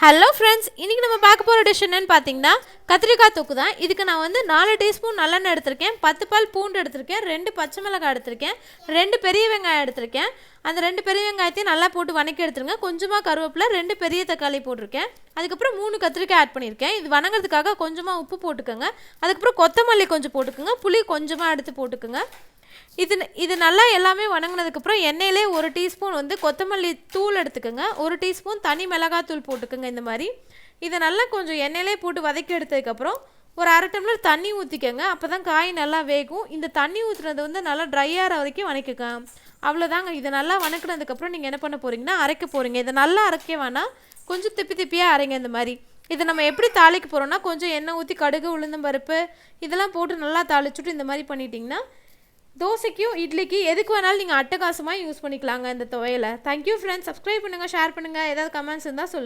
Hello friends, இன்றைக்கி நம்ம பார்க்க போகிற டிஷ் என்னென்னு பார்த்தீங்கன்னா கத்திரிக்காய் தொக்கு தான். இதுக்கு நான் வந்து 4 டீஸ்பூன் நல்லெண்ணெய் எடுத்திருக்கேன், 10 பல் பூண்டு எடுத்திருக்கேன், 2 பச்சை மிளகாய் எடுத்திருக்கேன், 2 பெரிய வெங்காயம் எடுத்திருக்கேன். அந்த 2 பெரிய வெங்காயத்தையும் நல்லா போட்டு வணக்கி எடுத்துருங்க. கொஞ்சமாக கருவேப்பிலை, 2 பெரிய தக்காளி போட்டிருக்கேன். அதுக்கப்புறம் 3 கத்திரிக்காய் ஆட் பண்ணியிருக்கேன். இது வணங்கிறதுக்காக கொஞ்சமாக உப்பு போட்டுக்கோங்க. அதுக்கப்புறம் கொத்தமல்லி கொஞ்சம் போட்டுக்கோங்க, புளி கொஞ்சமாக எடுத்து போட்டுக்கோங்க. இது நல்லா எல்லாமே வணங்கினதுக்கப்புறம் எண்ணெயிலே 1 டீஸ்பூன் வந்து கொத்தமல்லி தூள் எடுத்துக்கோங்க, 1 டீஸ்பூன் தனி மிளகாய் தூள் போட்டுக்கோங்க. இந்த மாதிரி இதை நல்லா கொஞ்சம் எண்ணெயிலே போட்டு வதக்கி எடுத்ததுக்கப்புறம் ஒரு அரை டம்ளர் தண்ணி ஊற்றிக்கோங்க. அப்போ தான் காய் நல்லா வேகும். இந்த தண்ணி ஊற்றுனது வந்து நல்லா ட்ரை ஆகிற வரைக்கும் வணக்கிக்கோங்க. அவ்வளோதாங்க. இதை நல்லா வணக்கினதுக்கப்புறம் நீங்கள் என்ன பண்ண போகிறீங்கன்னா அரைக்க போகிறீங்க. இதை நல்லா அரைக்க வேணாம், கொஞ்சம் திப்பியாக அரைங்க. இந்த மாதிரி இதை நம்ம எப்படி தாளிக்க போகிறோம்னா கொஞ்சம் எண்ணெய் ஊற்றி கடுகு உளுந்தம் பருப்பு இதெல்லாம் போட்டு நல்லா தாளிச்சுட்டு இந்த மாதிரி பண்ணிட்டீங்கன்னா தோசைக்கும் இட்லிக்கு எதுக்கு வேணாலும் நீங்கள் அட்டகாசமாக யூஸ் பண்ணிக்கலாங்க இந்த துவையலை. Thank you friends. சப்ஸ்கிரைப் பண்ணுங்கள், ஷேர் பண்ணுங்கள். ஏதாவது கமெண்ட்ஸ் இருந்தால் சொல்லுங்கள்.